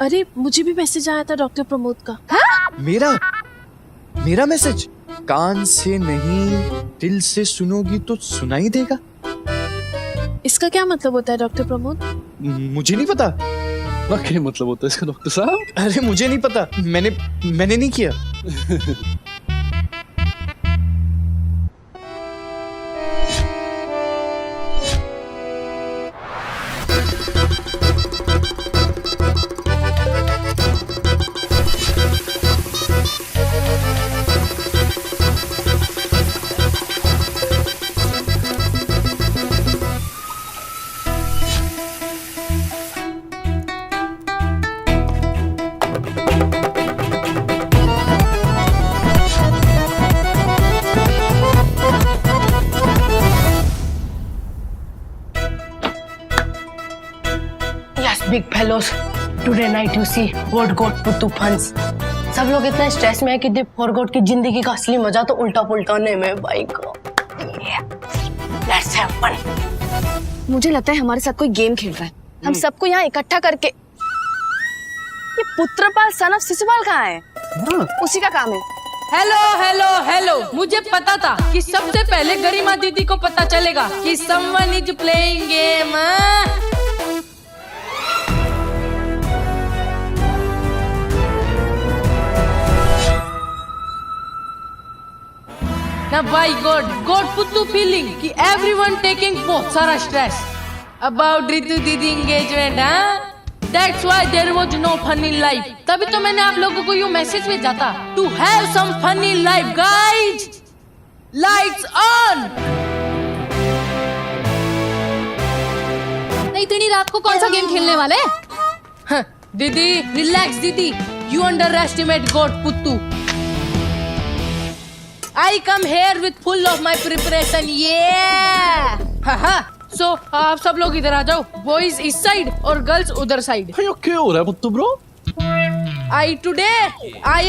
अरे मुझे भी मैसेज आया था डॉक्टर प्रमोद का। हाँ? मेरा मैसेज? कान से नहीं दिल से सुनोगी तो सुनाई देगा। इसका क्या मतलब होता है डॉक्टर प्रमोद? मुझे नहीं पता। क्या मतलब होता है इसका डॉक्टर साहब? अरे मुझे नहीं पता, मैंने नहीं किया। Big fellows, today night you see what got Puttu funs. सब लोग इतने स्ट्रेस में है कि दे फॉरगॉट की जिंदगी का असली मजा तो उल्टा पुल्टाने में। भाई को लेट्स हैव फन। मुझे लगता है हमारे साथ कोई गेम खेल रहा है। हम सबको यहाँ इकट्ठा करके। ये पुत्रपाल सन ऑफ शिशुपाल कहाँ है? उसी का काम है। हेलो हेलो हेलो, मुझे पता था कि सबसे पहले गरिमा दीदी को पता चलेगा कि someone is playing game. Now by God पुत्तू feeling कि everyone taking बहुत सारा stress about रितु दीदी engagement, हाँ? That's why there was no fun in life. तभी तो मैंने आप लोगों को यूँ मैसेज भेजा था to have some fun in life, guys. Lights on. नहीं इतनी रात को कौन सा गेम खेलने वाले? हाँ, दीदी relax दीदी, you underestimate God पुत्तू. I come here with full of my preparation, yeah. हाँ, so आप सब लोग इधर आ जाओ, boys इस side और girls उधर side. क्या हो रहा है पुत्तू bro? I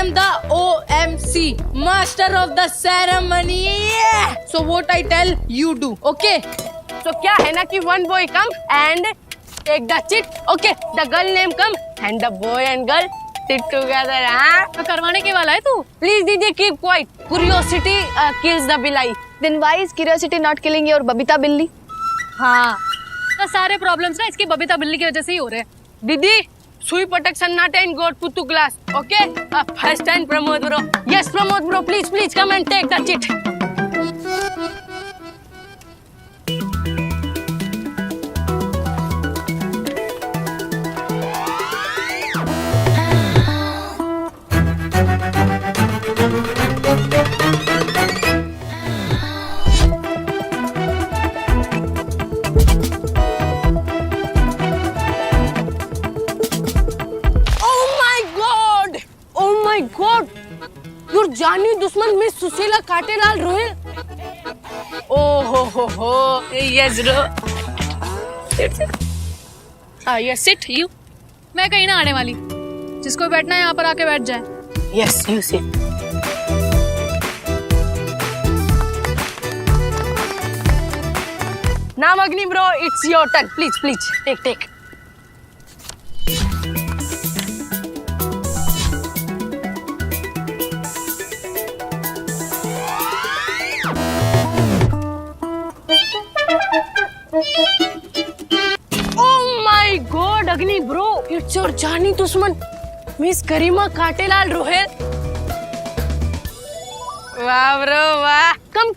am the OMC, master of the ceremony. Yeah. So what I tell you do, okay? So क्या है ना कि one boy come and take the chit, okay? The girl name come and the boy and girl sit together, हाँ? तो करवाने के वाला है तू? Please दीदी keep quiet. Curiosity kills the बिलाई. Then why is curiosity not killing your Babita बिल्ली? हाँ, तो सारे प्रॉब्लम्स ना इसकी बबीता बिल्ली की वजह से ही हो रहे हैं। दीदी सुई पटक सन्नाटे in God पुत्तू class, okay? First time Pramod bro. Yes Pramod bro, please come and take the chit. जानी दुश्मन मिस सुशीला काटेलाल रोहिल। ओ हो yes bro. Yes sit you. मैं कहीं ना आने वाली, जिसको बैठना है यहाँ पर आके बैठ जाए। Yes you sit. नाम Agni bro, it's your turn, please take. Oh my God, Agni bro, it's your जानी दुश्मन मिस गरिमा काटेलाल रोहिल। वाह ब्रो वाह। Come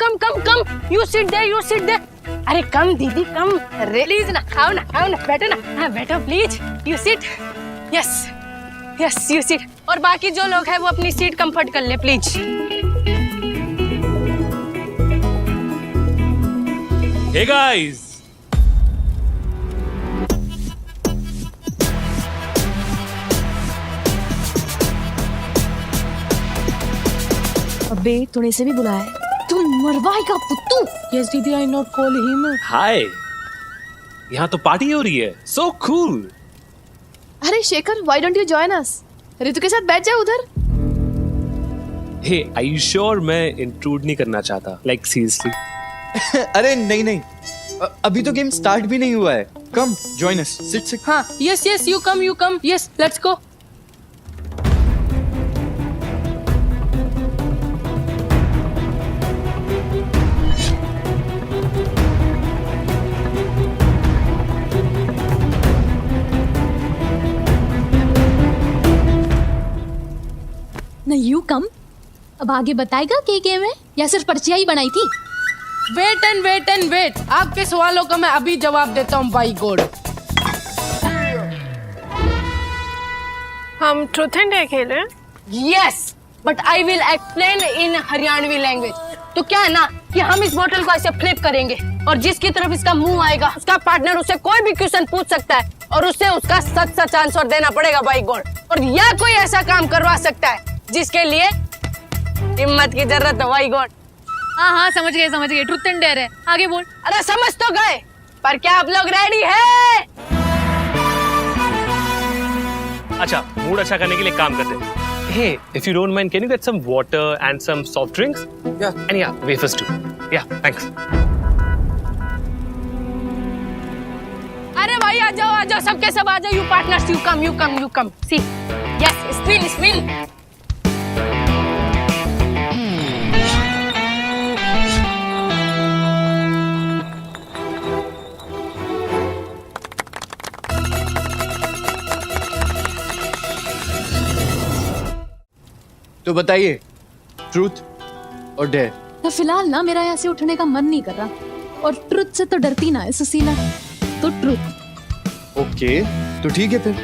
you sit there. अरे कम दीदी कम, प्लीज ना, आओ ना बैठो ना। हाँ बैठो please, you sit. Yes you seat. और बाकी जो लोग हैं वो अपनी सीट कंफर्ट कर ले प्लीज। Hey guys! अबे तूने इसे भी बुलाया है? तू मरवाई का पुत्तू। Yes दीदी, I not call him. Hi! यहाँ तो पार्टी हो रही है। So cool! अरे Shekhar, why don't you join us? Ritu के साथ बैठ जाए उधर। Hey, are you sure मैं इंट्रूड नहीं करना चाहता? Like seriously? अरे नहीं, अभी तो गेम स्टार्ट भी नहीं हुआ है. Come join us. सिट. हाँ, yes yes, you come, yes, let's go. ना यू कम. अब आगे बताएगा क्या गेम है या सिर्फ पर्चियां ही बनाई थी? Wait and wait. आपके सवालों का मैं अभी जवाब देता हूँ बाई गॉड. हम ट्रूथ एंड डेयर खेल रहे हैं. Yes, but I will explain in Haryanvi language. तो क्या है ना कि हम इस बोतल को ऐसे फ्लिप करेंगे और जिसकी तरफ इसका मुंह आएगा उसका पार्टनर उससे कोई भी क्वेश्चन पूछ सकता है और उससे उसका सच आंसर देना पड़ेगा बाई गॉड. और या कोई ऐसा काम करवा सकता है जिसके लिए हिम्मत की जरूरत है बाई गॉड. हाँ हाँ, समझ गए. ट्रूथ एंड डेयर है. आगे बोल. अरे समझ तो गए, पर क्या आप लोग रेडी हैं? अच्छा, मूड अच्छा करने के लिए काम करते हैं. Hey, if you don't mind, can you get some water and some soft drinks? Yeah. And yeah, wafers too. Yeah, thanks. अरे भाई आ जाओ सबके सब आ जाओ. You partners, you come. See, yes, spin. तो बताइए, ट्रूथ और डेयर. तो फिलहाल ना मेरा यहाँ से उठने का मन नहीं कर रहा, और ट्रुथ से तो डरती ना है सुशीला, तो ट्रूथ. ओके, तो ठीक है फिर.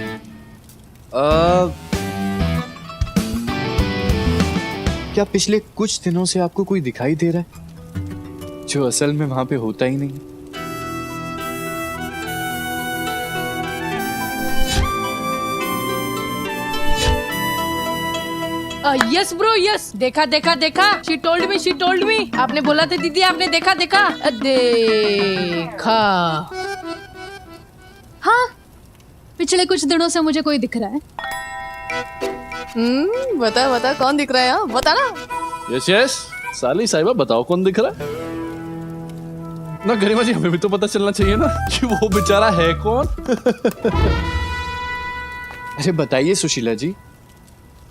क्या पिछले कुछ दिनों से आपको कोई दिखाई दे रहा है जो असल में वहां पे होता ही नहीं? Yes bro, yes. देखा. She told me. आपने बोला था दीदी, आपने देखा. देखा. हाँ, पिछले कुछ दिनों से मुझे कोई दिख रहा है. बता कौन दिख रहा है? हाँ, बता ना. यस, साली साहिबा बताओ कौन दिख रहा है. ना गरिमा जी, हमें भी तो पता चलना चाहिए ना कि वो बेचारा है कौन. अरे बताइए सुशीला जी,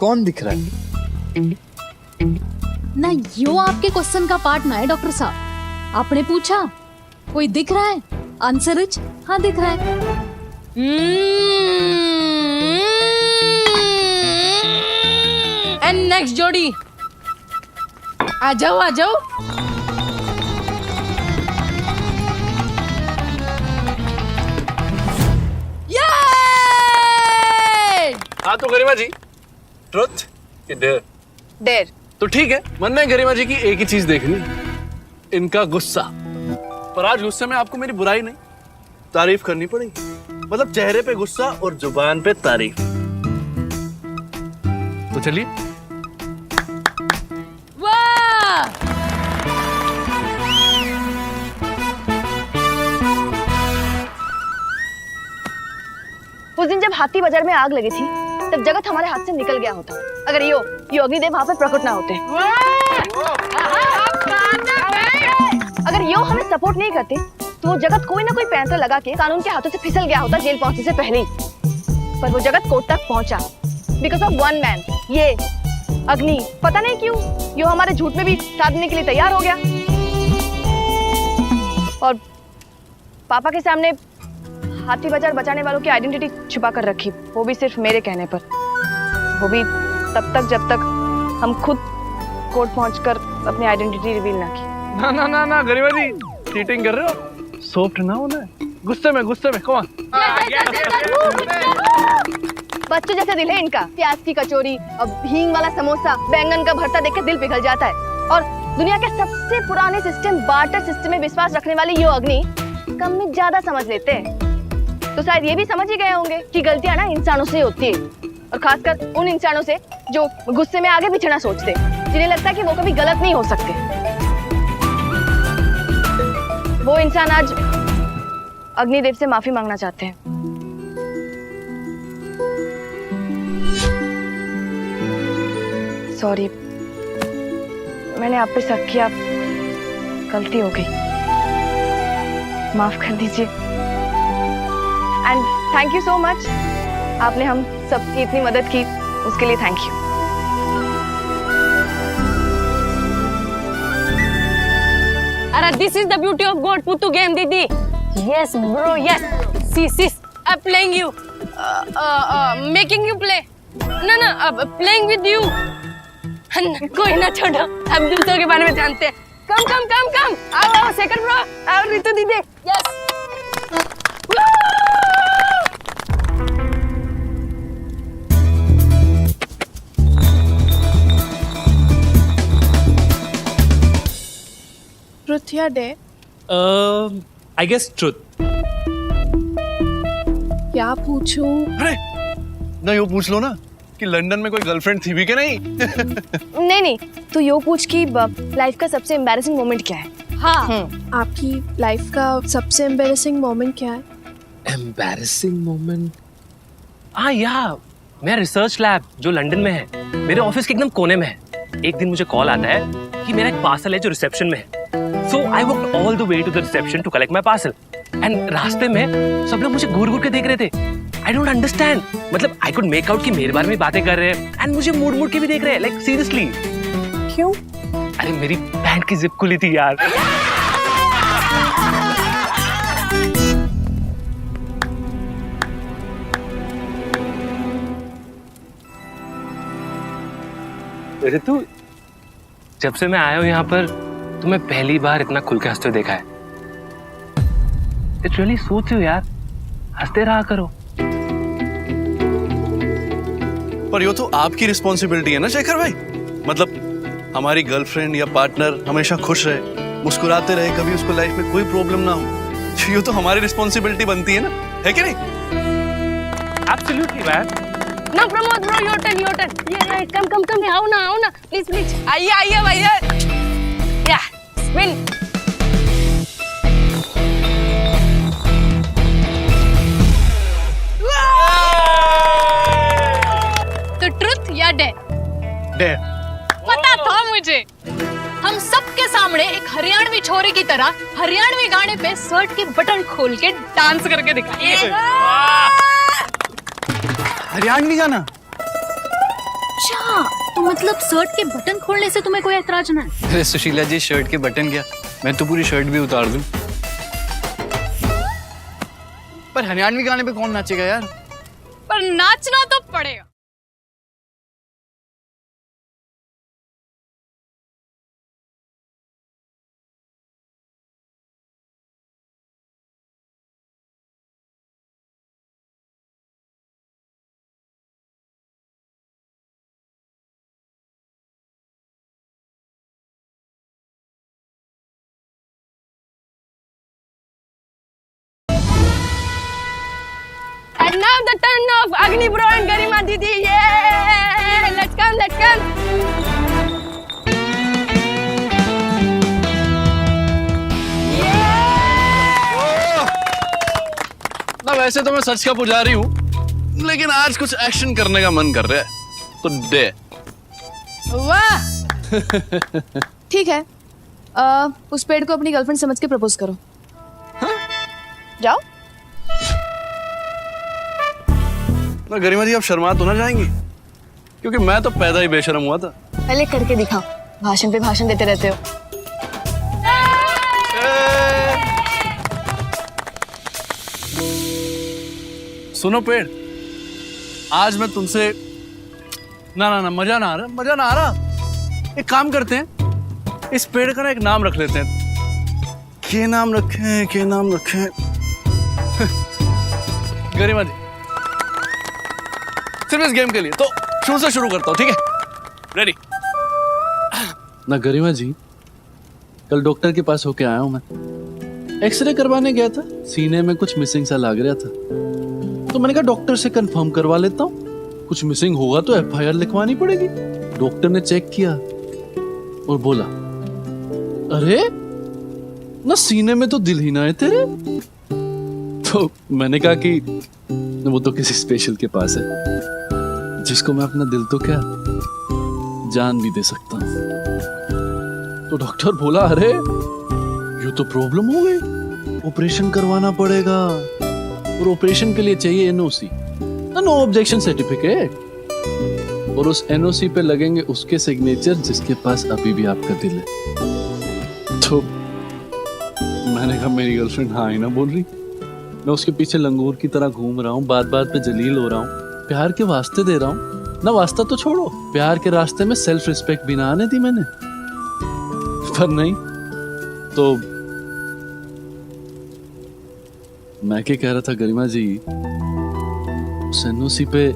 कौन दिख रहा है? ना यो आपके क्वेश्चन का पार्ट ना है डॉक्टर साहब. आपने पूछा कोई दिख रहा है, आंसर इज हाँ दिख रहा है. एंड नेक्स्ट जोड़ी. आ जाओ. हाँ तो गरिमा जी, ट्रुथ कि डेयर? डेयर. तो ठीक है, मन में गरिमा जी की एक ही चीज देखनी, इनका गुस्सा. पर आज गुस्से में आपको मेरी बुराई नहीं, तारीफ करनी पड़ेगी. मतलब चेहरे पे गुस्सा और जुबान पे तारीफ. तो चलिए. वाह. उस दिन जब हाथी बाजार में आग लगी थी तब जगत हमारे हाथ से निकल गया होता अगर यो अग्निदेव वहां पे प्रकट ना होते. अगर यो हमें सपोर्ट नहीं करते तो वो जगत कोई ना कोई पैंतरा लगा के कानून के हाथों से फिसल गया होता जेल पहुंचने से पहले ही. पर वो जगत कोर्ट तक पहुंचा बिकॉज ऑफ वन मैन, ये अग्नि. पता नहीं क्यों यो हमारे झूठ में भी साथ देने के लिए तैयार हो गया और पापा के सामने हाथी बाजार बचाने वालों की आइडेंटिटी छुपा कर रखी, वो भी सिर्फ मेरे कहने पर. वो भी तब तक जब तक हम खुद कोर्ट पहुंचकर अपनी आइडेंटिटी रिवील ना की. ना गरिमा जी, चीटिंग कर रहे हो. सॉफ्ट ना होना है, गुस्से में कौन. बच्चों जैसे दिल है इनका. प्याज की कचौरी और हींग वाला समोसा, बैंगन का भरता देख के दिल पिघल जाता है. और दुनिया के सबसे पुराने सिस्टम बार्टर सिस्टम में विश्वास रखने वाले यो अग्नि कम में ज्यादा समझ लेते हैं. तो शायद ये भी समझ ही गए होंगे कि गलतियां ना इंसानों से होती है, और खासकर उन इंसानों से जो गुस्से में आगे पीछे ना सोचते, जिन्हें लगता है कि वो कभी गलत नहीं हो सकते. वो इंसान आज अग्निदेव से माफी मांगना चाहते हैं. सॉरी, मैंने आप पे शक किया, गलती हो गई. माफ कर दीजिए। And thank you so much, आपने हम सबकी इतनी मदद की, उसके लिए थैंक यू। अरे this is the beauty of God Puttu game दीदी। Yes bro yes, see I playing you, making you play, ना प्लेइंग विद यू। कोई ना छोड़ो, हम दूसरों के बारे में जानते हैं। कम आओ सेकंड ब्रो, आओ रितु दीदी। यस ट्रुथ या डे? I guess truth. क्या पूछूं? अरे ना यो पूछ लो ना कि लंदन में कोई गर्लफ्रेंड थी भी कि नहीं। नहीं, तो यो पूछ कि लाइफ का सबसे एम्बैरेसिंग मोमेंट क्या है? हाँ, आपकी लाइफ का सबसे एम्बैरेसिंग मोमेंट क्या है? Embarrassing moment? या मेरा रिसर्च लैब जो लंदन में है, मेरे ऑफिस के एकदम कोने में है। एक दिन मुझे कॉल आता है कि मेरा एक पार्सल है जो रिसेप्शन में है। So I walked all the way to the reception to collect my parcel. And रास्ते में सब लोग मुझे घूर के देख रहे थे। I don't understand. मतलब I could make out कि मेरे बारे में बातें कर रहे हैं and मुझे मुड़ के भी देख रहे हैं, like seriously. क्यों? अरे मेरी पैंट की जिप खुली थी यार। अरे तू, जब से मैं आया हूँ यहाँ पर तुम्हें पहली बार इतना खुल के हंसते हुए देखा है। इट्स रियली सूट्स यू यार, हंसते रहा करो। पर यो तो आपकी रिस्पॉन्सिबिलिटी है ना शेखर भाई। मतलब हमारी गर्लफ्रेंड या पार्टनर हमेशा खुश रहे, मुस्कुराते रहे, कभी उसको लाइफ में कोई प्रॉब्लम ना हो। यो तो हमारी रिस्पॉन्सिबिलिटी बनती है ना, है कि नहीं? Absolutely man. ना प्रमोद ब्रो, योर टर्न। ये कम आओ ना प्लीज आइए भैया। या स्पिन। तो ट्रुथ या डे? डे। पता था मुझे। हम सबके सामने एक हरियाणवी छोरे की तरह हरियाणवी गाने पे शर्ट के बटन खोल के डांस करके दिखाएंगे। हरियाणवी गाना? अच्छा, तो मतलब शर्ट के बटन खोलने से तुम्हें कोई ऐतराज ना है? अरे सुशीला जी, शर्ट के बटन क्या, मैं तो पूरी शर्ट भी उतार दूं। पर हरियाणवी गाने पे कौन नाचेगा यार? पर नाचना तो पड़ेगा। And now the turn of Agni bro and Garima didi. Yeah, let's come. ना वैसे तो मैं सच का पुजारी हूँ, लेकिन आज कुछ एक्शन करने का मन कर रहा है, तो डे। वाह। ठीक है, उस पेड़ को अपनी गर्लफ्रेंड समझ के प्रपोज करो। हाँ? जाओ। ना गरिमा जी, आप शर्मा तो ना जाएंगी, क्योंकि मैं तो पैदा ही बेशर्म हुआ था। पहले करके दिखाओ, भाषण पे भाषण देते रहते हो। सुनो पेड़, आज मैं तुमसे ना मजा ना आ रहा। एक काम करते हैं, इस पेड़ का ना एक नाम रख लेते हैं। क्या नाम रखें? गरिमा जी, सिर्फ इस गेम के लिए तो शुरू से शुरू करता हूँ, ठीक है? रेडी? ना गरिमा जी, कल डॉक्टर के पास होके आया हूँ मैं। एक्सरे करवाने गया था, सीने में कुछ मिसिंग सा लग रहा था, तो मैंने कहा डॉक्टर से कंफर्म करवा लेता हूँ, कुछ मिसिंग होगा तो एफआईआर लिखवानी पड़ेगी। डॉक्टर ने चेक किया और बोला, अरे ना सीने में तो दिल ही ना है तेरे। तो मैंने कहा कि वो तो किसी स्पेशल के पास है, जिसको मैं अपना दिल तो क्या जान भी दे सकता हूँ। तो डॉक्टर बोला, अरे ये तो प्रॉब्लम हो गई, ऑपरेशन करवाना पड़ेगा और ऑपरेशन के लिए चाहिए एनओसी, नो ऑब्जेक्शन सर्टिफिकेट। और उस एनओसी पे लगेंगे उसके सिग्नेचर जिसके पास अभी भी आपका दिल है। तो मैंने कहा मेरी गर्लफ्रेंड हाँ ही ना बोल रही, मैं उसके पीछे लंगूर की तरह घूम रहा हूँ, बात बात पे जलील हो रहा हूँ, प्यार के वास्ते दे रहा हूँ ना। वास्ता तो छोड़ो, प्यार के रास्ते में सेल्फ रिस्पेक्ट भी ना आने दी मैंने। पर नहीं, तो मैं क्या कह रहा था गरिमा जी, एनओसी पे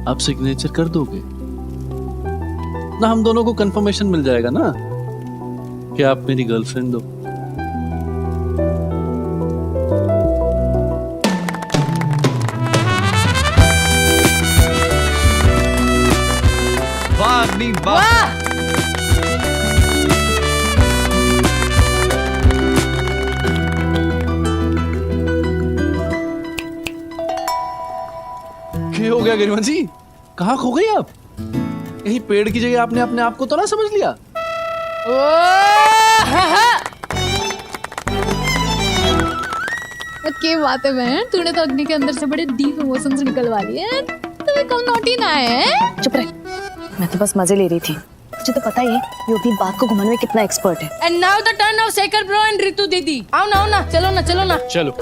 आप सिग्नेचर कर दोगे ना, हम दोनों को कंफर्मेशन मिल जाएगा ना कि आप मेरी गर्लफ्रेंड हो। वाह अग्नि वाह। वाह! क्या हो गया गरिमा जी, कहाँ खो गई आप? कहीं पेड़ की जगह आपने अपने आप को तो ना समझ लिया? क्या बात है बहन, तूने तो अग्नि के अंदर से बड़े डीप इमोशंस निकलवा लिए। तुम्हें कम नोटी ना है। चुप रह, मैं तो बस मजे ले रही थी। तुझे तो पता ही है ये अपनी बात को घुमाने में कितना एक्सपर्ट है। And now the turn off Shekhar bro and Ritu दीदी। आओ ना, चलो ना। चलो।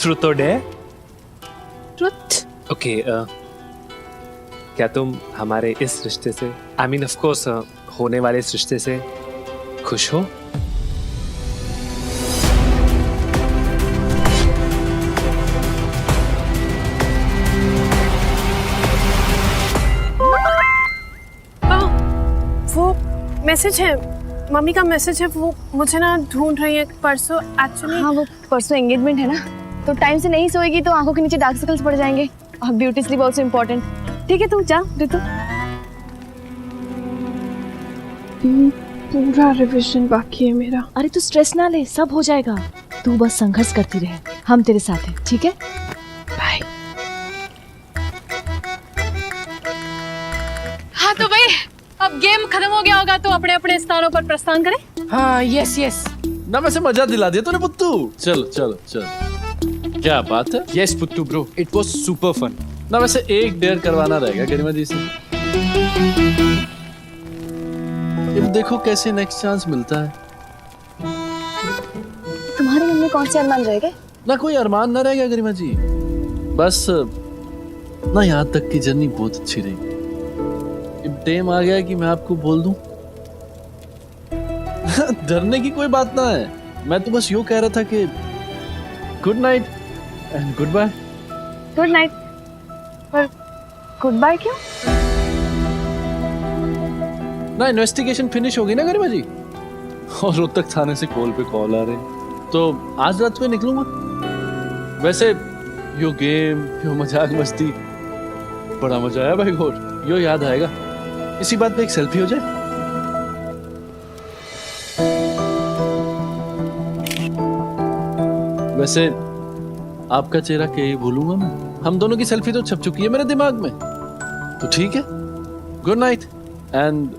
ट्रुथ और डेयर? ट्रुथ। ओके, क्या तुम हमारे इस रिश्ते से, आई मीन ऑफ कोर्स होने वाले इस रिश्ते से खुश हो? वो मैसेज है, मम्मी का मैसेज है, वो मुझे ना ढूंढ रही है परसों एक्चुअली। हाँ, वो परसों एंगेजमेंट है ना, तो टाइम से नहीं सोएगी तो आंखों के नीचे डार्क सर्कल्स पड़ जाएंगे और ब्यूटी स्लीप आल्सो इम्पोर्टेंट। ठीक है, तू जा रितु। पूरा रिवीजन बाकी है मेरा। अरे तू स्ट्रेस ना ले, सब हो जाएगा। तू बस संघर्ष करती रहे, हम तेरे साथ हैं, ठीक है? बाय। हाँ तो भाई अब गेम खत्म हो गया होगा तो अपने अपने स्थानों पर प्रस्थान करें। हाँ, यस। ना वैसे मजा दिला दिया तूने पुत्तू। चलो। क्या बात है। Yes Puttu bro, it was super fun. ना वैसे एक डेयर करवाना रहेगा गरिमा जी से। अब देखो कैसे नेक्स्ट चांस मिलता है। तुम्हारे मन में कौन से अरमान रहेगा? ना कोई अरमान ना रह गया गरिमा जी, बस ना यहाँ तक की जर्नी बहुत अच्छी रही। अब टाइम आ गया कि मैं आपको बोल दूं। डरने की कोई बात ना है, मैं तो बस यूं कह रहा था कि good night and goodbye. Good night, पर गुड बाय क्यों? ना इन्वेस्टिगेशन फिनिश होगी ना गरिमा जी, और रोहतक थाने से कॉल पे कॉल आ रहे, तो आज रात में निकलूंगा। वैसे यो गेम, यो मजाक मस्ती बड़ा मजा आया भाई गौर, यो याद आएगा। इसी बात पे एक सेल्फी हो जाए। वैसे आपका चेहरा क्या ही भूलूंगा मैं, हम दोनों की सेल्फी तो छप चुकी है मेरे दिमाग में। तो ठीक है, good night and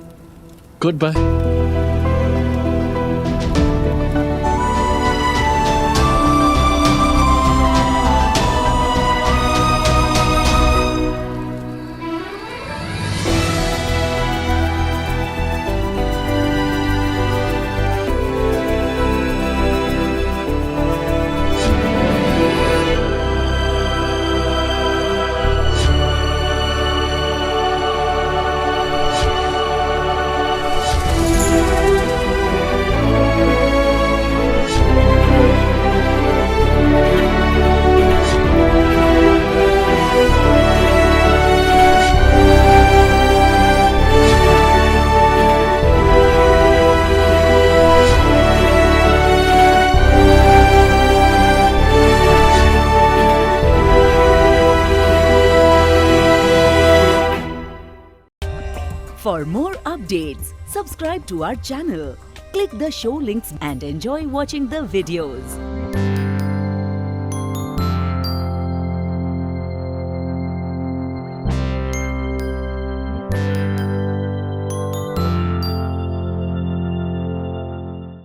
goodbye. For more updates, subscribe to our channel, click the show links and enjoy watching the videos.